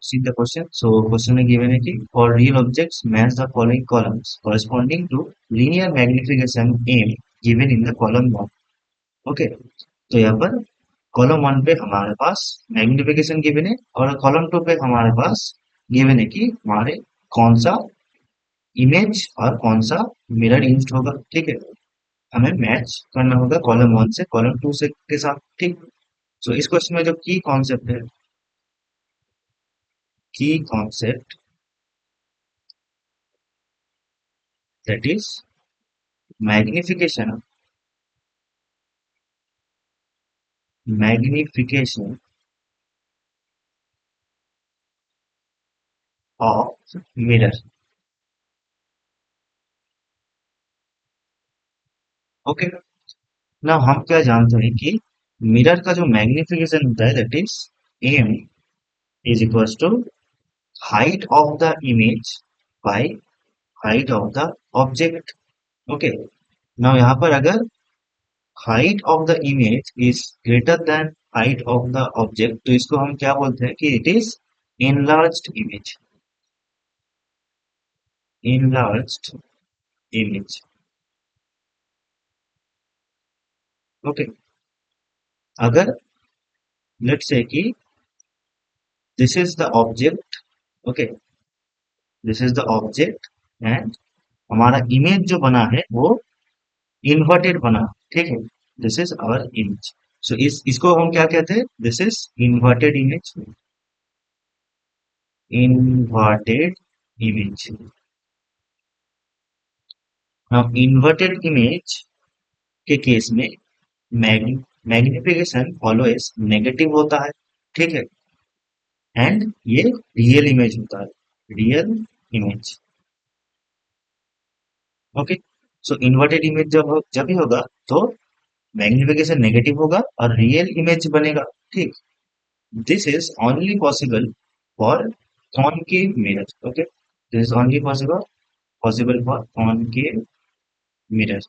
see the question. So question में given है कि for real objects match the following columns corresponding to linear magnification m given in the column 1. Okay, तो यहाँ पर column 1 पे हमारे पास मैग्निफिकेशन गिवन है और कॉलम 2 पे हमारे पास गिवन है कि हमारे कौन सा इमेज और कौन सा मिरर इमेज होगा। ठीक है, हमें मैच करना होगा कॉलम 1 से कॉलम 2 से के साथ। ठीक, सो इस क्वेश्चन में जो की कॉन्सेप्ट है, की concept that is magnification, magnification of mirror. Okay, now हम क्या जानते हैं कि मिरर का जो मैग्निफिकेशन होता है that is M is equal to height of the image by height of the object. Okay, now यहाँ पर अगर height of the image is greater than height of the object तो इसको हम क्या बोलते हैं कि it is enlarged image, enlarged image. Okay, अगर let's say कि this is the object. Okay, this is the object and हमारा image जो बना है वो inverted बना। ठीक है, this is our image. So इसको हम क्या कहते हैं, this is inverted image, inverted image. Now inverted image के केस में मैग्निफिकेशन ऑलवेज नेगेटिव होता है। ठीक है, एंड ये रियल इमेज होता है, रियल इमेज। ओके, सो इन्वर्टेड इमेज जब भी होगा तो मैग्निफिकेशन नेगेटिव होगा और रियल इमेज बनेगा। ठीक, this is only possible for concave mirror. Okay, this is only possible for concave mirror.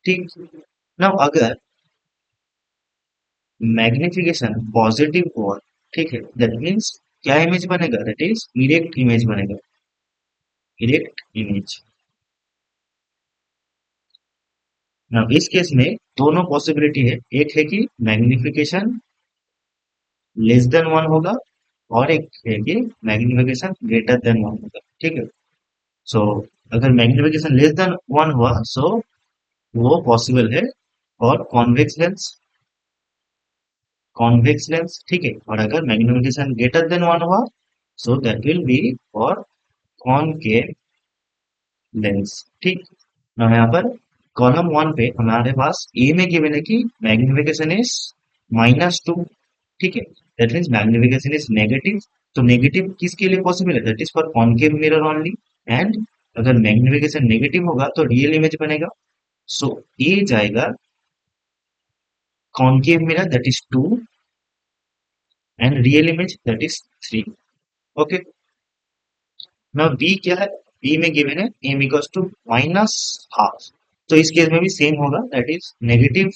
ठीक, नाउ अगर मैग्निफिकेशन पॉजिटिव हुआ, ठीक है, दैट मीन्स क्या इमेज बनेगा, दैट इज इरेक्ट इमेज बनेगा, इरेक्ट इमेज। नाउ इस केस में दोनों पॉसिबिलिटी है, एक है कि मैग्निफिकेशन लेस देन 1 होगा और एक है कि मैग्निफिकेशन ग्रेटर देन 1 होगा। ठीक है, सो अगर मैग्निफिकेशन लेस देन 1 हुआ सो वो पॉसिबल है और कॉन्वेक्स लेंस, कॉन्वेक्स लेंस। ठीक है, और अगर मैग्निफिकेशन ग्रेटर देन 1 हुआ so that will be for concave lens. ठीक, ना यहाँ पर कॉलम 1 पे हमारे पास ए में गिवन है कि मैग्निफिकेशन इज -2। ठीक है, that means magnification is negative. तो नेगेटिव किसके लिए पॉसिबल है, that is for concave mirror only. And अगर मैग्निफिकेशन नेगेटिव होगा तो रियल इमेज बनेगा। सो ए जाएगा concave mirror that is 2 and real image that is 3। Okay, now B क्या है, बी में गिवन है एम इक्वल्स टू -12। तो इस केस में भी सेम होगा, that is negative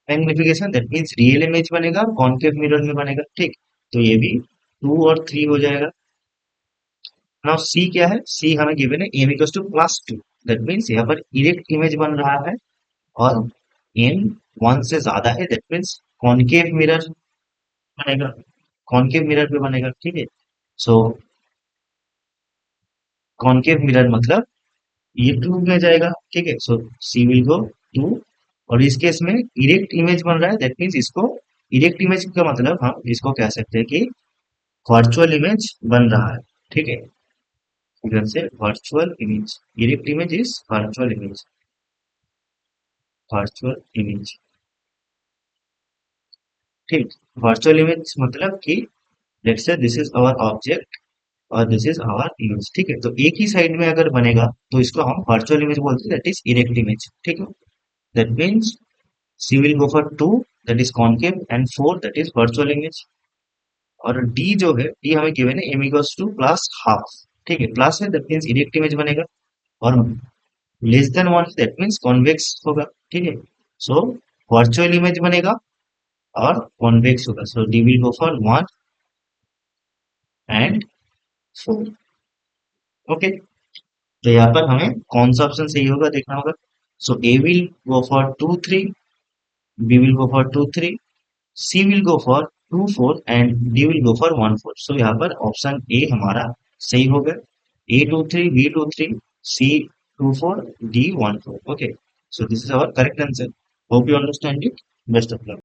magnification, that means real image बनेगा, कॉनकेव मिरर में बनेगा। ठीक, तो ये भी 2 और 3 हो जाएगा। नाउ सी क्या है, सी हमें गिवन है M equals to +2, that means यहाँ पर इरेक्ट इमेज बन रहा है और एम 1 से ज्यादा है, दैट मीन्स कॉनकेव मिरर बनेगा, कॉनकेव मिरर पे बनेगा। ठीक है, सो कॉनकेव मिरर मतलब ये 2 में जाएगा। ठीक है, सो सी विल गो 2 और इस केस में इरेक्ट इमेज बन रहा है, दैट मीन्स इसको इरेक्ट इमेज का मतलब हम इसको कह सकते हैं कि वर्चुअल इमेज बन रहा है। ठीक है, इधर से virtual image, erect image is virtual image, virtual image. ठीक, वर्चुअल इमेज मतलब कि let's say this is our object और दिस इज आवर इमेज। ठीक है, तो एक ही साइड में अगर बनेगा तो इसको हम वर्चुअल इमेज बोलते हैं, दैट इज इरेक्ट इमेज। ठीक है, that means C will go for 2 that is concave and 4 that is virtual image। और D जो है, D हमें गिवन है m equals to +12। ठीक है, प्लस है दैट मीन्स इरेक्ट इमेज बनेगा और less than 1 that means convex होगा। ठीक है, सो वर्चुअल इमेज बनेगा और कॉन्वेक्स होगा, so D will go for 1 and 4। Okay, तो यहाँ पर हमें कौन सा ऑप्शन सही होगा देखना होगा। So A will go for 2 3, B will go for 2 3, C will go for 2 4 and D will go for 1 4। So यहाँ पर ऑप्शन ए हमारा सही हो गया, A 2 3, B 2 3, C 2 4, D 1 4। Okay, so this is our correct answer. Hope you understand it. Best of luck.